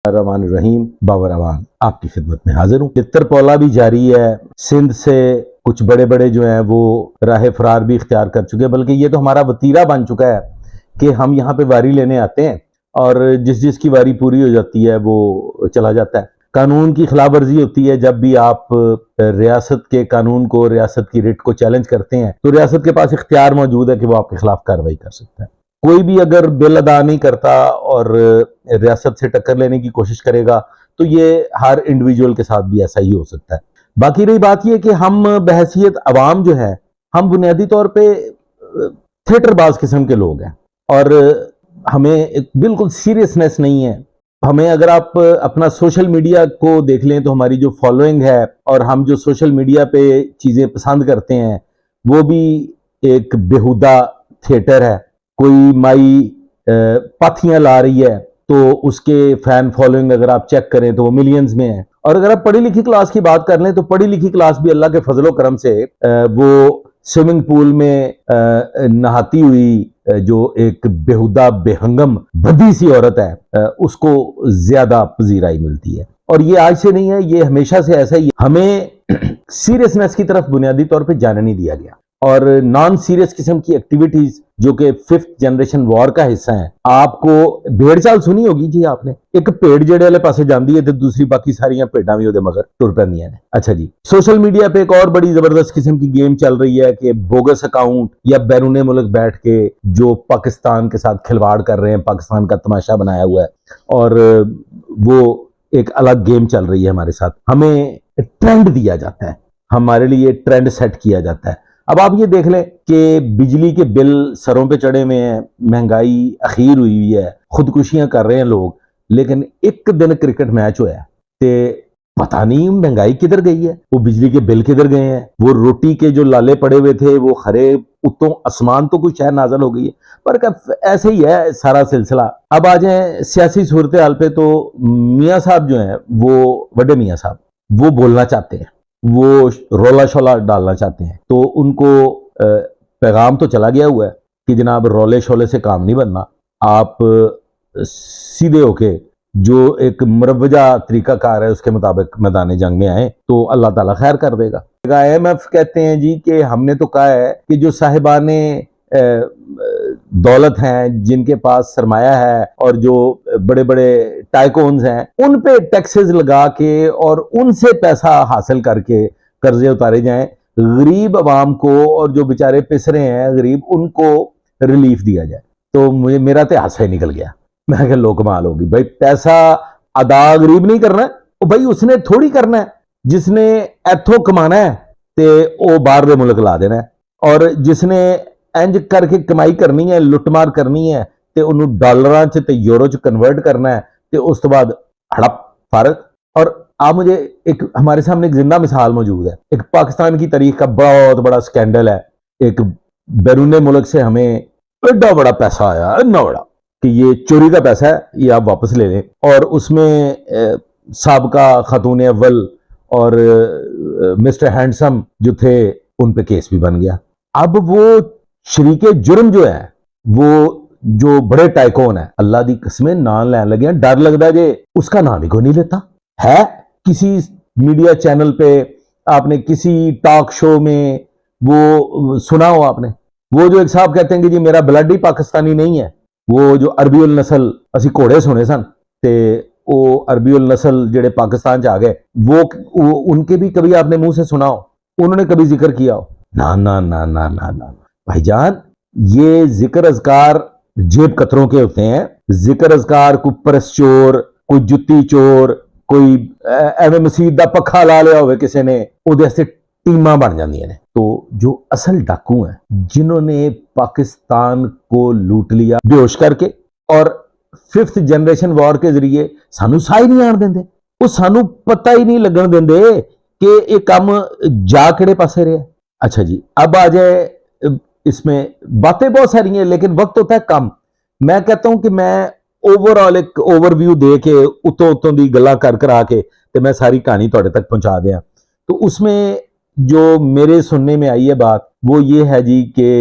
الرحمن الرحیم باور امان آپ کی خدمت میں حاضر ہوں۔ تتر پولا بھی جاری ہے، سندھ سے کچھ بڑے بڑے جو ہیں وہ راہ فرار بھی اختیار کر چکے ہیں، بلکہ یہ تو ہمارا وتیرہ بن چکا ہے کہ ہم یہاں پہ واری لینے آتے ہیں اور جس کی واری پوری ہو جاتی ہے وہ چلا جاتا ہے۔ قانون کی خلاف ورزی ہوتی ہے جب بھی آپ ریاست کے قانون کو، ریاست کی ریٹ کو چیلنج کرتے ہیں تو ریاست کے پاس اختیار موجود ہے کہ وہ آپ کے خلاف کارروائی کر سکتا ہے۔ کوئی بھی اگر بل ادا نہیں کرتا اور ریاست سے ٹکر لینے کی کوشش کرے گا تو یہ ہر انڈیویجول کے ساتھ بھی ایسا ہی ہو سکتا ہے۔ باقی رہی بات یہ کہ ہم بحیثیت عوام جو ہے، ہم بنیادی طور پہ تھیٹر باز قسم کے لوگ ہیں اور ہمیں بالکل سیریسنس نہیں ہے۔ ہمیں اگر آپ اپنا سوشل میڈیا کو دیکھ لیں تو ہماری جو فالوئنگ ہے اور ہم جو سوشل میڈیا پہ چیزیں پسند کرتے ہیں وہ بھی ایک بیہودہ تھیٹر ہے۔ کوئی مائی پاتھیاں لا رہی ہے تو اس کے فین فالوئنگ اگر آپ چیک کریں تو وہ ملینز میں ہے، اور اگر آپ پڑھی لکھی کلاس کی بات کر لیں تو پڑھی لکھی کلاس بھی اللہ کے فضل و کرم سے وہ سوئمنگ پول میں نہاتی ہوئی جو ایک بیہودہ بے ہنگم بدی سی عورت ہے اس کو زیادہ پذیرائی ملتی ہے، اور یہ آج سے نہیں ہے، یہ ہمیشہ سے ایسا ہی ہے۔ ہمیں سیریسنس کی طرف بنیادی طور پہ جانے نہیں دیا گیا، اور نان سیریس قسم کی ایکٹیویٹیز جو کہ 5th جنریشن وار کا حصہ ہیں۔ آپ کو بھیڑ چال سنی ہوگی جی آپ نے، ایک پیڑ جڑے والے پاسے جاندی ہے تو دوسری باقی ساریاں پیڑاں بھی مگر ٹر پیندیاں نے۔ اچھا جی، سوشل میڈیا پہ ایک اور بڑی زبردست قسم کی گیم چل رہی ہے کہ بوگس اکاؤنٹ یا بیرون ملک بیٹھ کے جو پاکستان کے ساتھ کھلواڑ کر رہے ہیں، پاکستان کا تماشا بنایا ہوا ہے، اور وہ ایک الگ گیم چل رہی ہے ہمارے ساتھ۔ ہمیں ٹرینڈ دیا جاتا ہے، ہمارے لیے ٹرینڈ سیٹ کیا جاتا ہے۔ اب آپ یہ دیکھ لیں کہ بجلی کے بل سروں پہ چڑھے ہوئے ہیں، مہنگائی اخیر ہوئی ہے، خودکشیاں کر رہے ہیں لوگ، لیکن ایک دن کرکٹ میچ ہوا ہے تے پتہ نہیں مہنگائی کدھر گئی ہے، وہ بجلی کے بل کدھر گئے ہیں، وہ روٹی کے جو لالے پڑے ہوئے تھے وہ خرے اتوں آسمان تو کوئی شہر نازل ہو گئی ہے، پر ایسے ہی ہے سارا سلسلہ۔ اب آ جائیں سیاسی صورتحال پہ تو میاں صاحب جو ہیں وہ بڑے میاں صاحب وہ بولنا چاہتے ہیں، وہ رولا شولا ڈالنا چاہتے ہیں، تو ان کو پیغام تو چلا گیا ہوا ہے کہ جناب رولے شولے سے کام نہیں بننا، آپ سیدھے ہو کے جو ایک مروجہ طریقہ کار ہے اس کے مطابق میدان جنگ میں آئیں تو اللہ تعالیٰ خیر کر دے گا۔ IMF کہتے ہیں جی کہ ہم نے تو کہا ہے کہ جو صاحبان دولت ہیں، جن کے پاس سرمایہ ہے اور جو بڑے بڑے ٹائکونز ہیں، ان پہ ٹیکسز لگا کے اور ان سے پیسہ حاصل کر کے قرضے اتارے جائیں، غریب عوام کو اور جو بیچارے پسرے ہیں غریب ان کو ریلیف دیا جائے۔ تو میرا تو ہاتھ سے نکل گیا، میں کہ لو کمال ہوگی بھائی، پیسہ ادا غریب نہیں کرنا ہے بھائی، اس نے تھوڑی کرنا ہے، جس نے ایتھوں کمانا ہے تے او باہر دے ملک لا دینا ہے، اور جس نے انج کر کے کمائی کرنی ہے، لٹ مار کرنی ہے تے انہوں ڈالراں چ تے یورو چ کنورٹ کرنا ہے تے اس تو بعد ہڑپ فارغ۔ اور آپ مجھے ایک ہمارے سامنے ایک زندہ مثال موجود ہے، ایک پاکستان کی تاریخ کا بہت بڑا سکینڈل ہے، ایک بیرون ملک سے ہمیں ایڈا بڑا پیسہ آیا، اتنا بڑا کہ یہ چوری کا پیسہ ہے، یہ آپ واپس لے لیں، اور اس میں سابقہ خاتون اول اور مسٹر ہینڈسم جو تھے ان پہ کیس بھی بن گیا۔ اب وہ شریک جرم جو ہے، وہ جو بڑے ٹائکون ہیں، اللہ دی قسمیں نام لین لگے ہیں، ڈر لگتا ہے کہ اس کا نام ہی کوئی نہیں لیتا ہے۔ کسی میڈیا چینل پہ آپ نے کسی ٹاک شو میں وہ سنا ہو آپ نے، وہ جو ایک صاحب کہتے ہیں کہ جی میرا بلڈ ہی پاکستانی نہیں ہے، وہ جو عربی النسل اسی گھوڑے سنے سن تے وہ عربی النسل جڑے پاکستان چ آ گئے، وہ ان کے بھی کبھی آپ نے منہ سے سنا ہو، انہوں نے کبھی ذکر کیا ہو؟ نا نا نا نا نا نا بھائی جان، یہ ذکر اذکار جیب کتروں کے ہوتے ہیں۔ ذکر اذکار کوئی پرس چور، کوئی جتی چور، کوئی ایویں مسجد دا پکھا لا لیا ہوئے کسی نے، وہ واسطے ٹیماں بن جاندیاں نے۔ تو جو اصل ڈاکو ہیں جنہوں نے پاکستان کو لوٹ لیا بے ہوش کر کے، اور 5th جنریشن وار کے ذریعے سانو سائی نہیں آن دیندے، وہ سانو پتہ ہی نہیں لگن دیندے کہ یہ کام جا کڑے پاسے رہے۔ اچھا جی، اب آ جائے اس میں باتیں بہت ساری ہیں لیکن وقت ہوتا ہے کم۔ میں کہتا ہوں کہ میں اوورآل ایک اوور ویو دے کے اتوں دی گلاں کر آ کے تے میں ساری کہانی تھوڑے تک پہنچا دیا۔ تو اس میں جو میرے سننے میں آئی ہے بات وہ یہ ہے جی کہ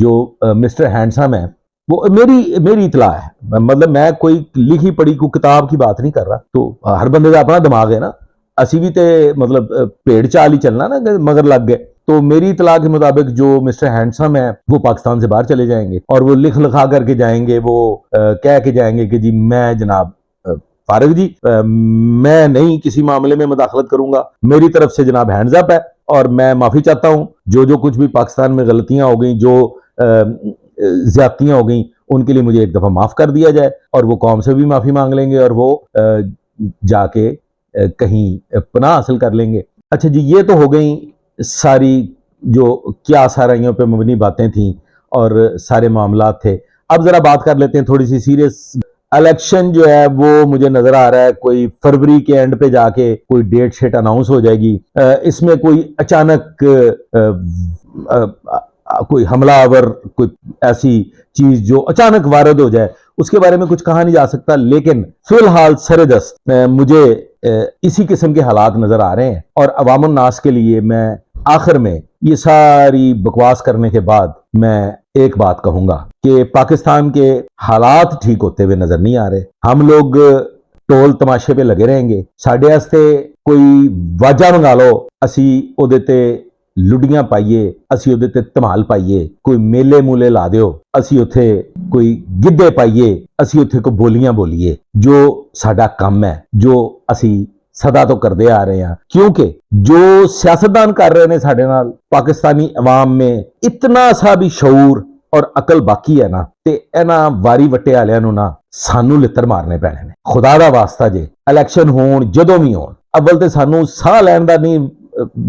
جو مسٹر ہینڈسم ہے وہ میری اطلاع ہے, مطلب میں کوئی لکھی پڑھی کوئی کتاب کی بات نہیں کر رہا. تو ہر بندے کا اپنا دماغ ہے نا, اسی بھی تے مطلب پیڑ چال ہی چلنا نا مگر لگ گئے. تو میری اطلاع کے مطابق جو مسٹر ہینڈسم ہے وہ پاکستان سے باہر چلے جائیں گے, اور وہ لکھ لکھا کر کے جائیں گے, وہ کہہ کے جائیں گے کہ جی میں جناب فارغ جی میں نہیں کسی معاملے میں مداخلت کروں گا, میری طرف سے جناب ہینڈز اپ ہے, اور میں معافی چاہتا ہوں. جو کچھ بھی پاکستان میں غلطیاں ہو گئیں, جو زیادتیاں ہو گئیں, ان کے لیے مجھے ایک دفعہ معاف کر دیا جائے. اور وہ قوم سے بھی معافی مانگ لیں گے, اور وہ جا کے کہیں پناہ حاصل کر لیں گے. اچھا جی, یہ تو ہو گئیں ساری جو کیا سارائیوں پہ مبنی باتیں تھیں اور سارے معاملات تھے. اب ذرا بات کر لیتے ہیں تھوڑی سی سیریس. الیکشن جو ہے وہ مجھے نظر آ رہا ہے کوئی فروری کے اینڈ پہ جا کے کوئی ڈیٹ شیٹ اناؤنس ہو جائے گی. اس میں کوئی اچانک کوئی حملہ آور کوئی ایسی چیز جو اچانک وارد ہو جائے, اس کے بارے میں کچھ کہا نہیں جا سکتا. لیکن فی الحال سر دست مجھے اسی قسم کے حالات نظر آ رہے ہیں. اور عوام الناس کے لیے میں آخر میں یہ ساری بکواس کرنے کے بعد میں ایک بات کہوں گا کہ پاکستان کے حالات ٹھیک ہوتے ہوئے نظر نہیں آ رہے. ہم لوگ ٹول تماشے پہ لگے رہیں گے. ساڈے واسطے کوئی واجہ منگا لو, اسی او دے تے لڈیاں پائیے, اسی او دے تے ਧਮਾਲ پائیے, کوئی میلے مولے لا دیو, اسی اتھے کوئی گدے پائیے, اسی اتھے کو بولیاں بولیے. جو ساڈا کم ہے, جو اسی صدا تو کردے آ رہے ہیں, کیونکہ جو سیاستدان کر رہے ہیں ساڈے نال, پاکستانی عوام میں اتنا سا بھی شعور اور عقل باقی ہے نا, تے انہاں واری وٹے والےاں نوں نا سانو لتر مارنے پینے نے. خدا دا واسطہ جے الیکشن ہون جدوں بھی ہون, اول تے سانو ساہ لین دا نہیں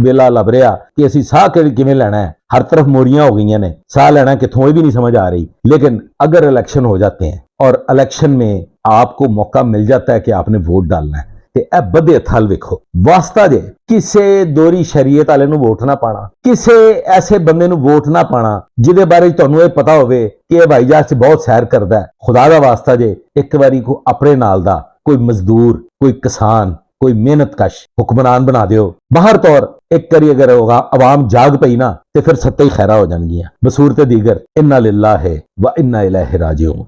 ویلا لب رہا کہ اسی ساہ کیویں لینا ہے. ہر طرف موریاں ہو گئی نے, ساہ لینا کتھوں بھی نہیں سمجھ آ رہی. لیکن اگر الیکشن ہو جاتے ہیں اور الیکشن میں آپ کو موقع مل جاتا ہے کہ آپ نے ووٹ ڈالنا ہے, تے اے بدے تھل ویکھو واسطہ جے کسے دوری شریعت والے نو ووٹ نہ پانا, کسے ایسے بندے نو ووٹ نہ پانا جدے بارے تانوں یہ پتا ہوئے کہ یہ بھائی جہاز بہت سیر کردا ہے. خدا دا واسطہ جے ایک باری کو اپنے نال دا کوئی مزدور, کوئی کسان, کوئی محنت کش حکمران بنا دیو. باہر طور ایک کری اگر ہوگا عوام جاگ پئی نا تے پھر ستہ ہی خیرہ ہو جان گیاں. بصورت دیگر انا للہ و انا الیہ راجعون.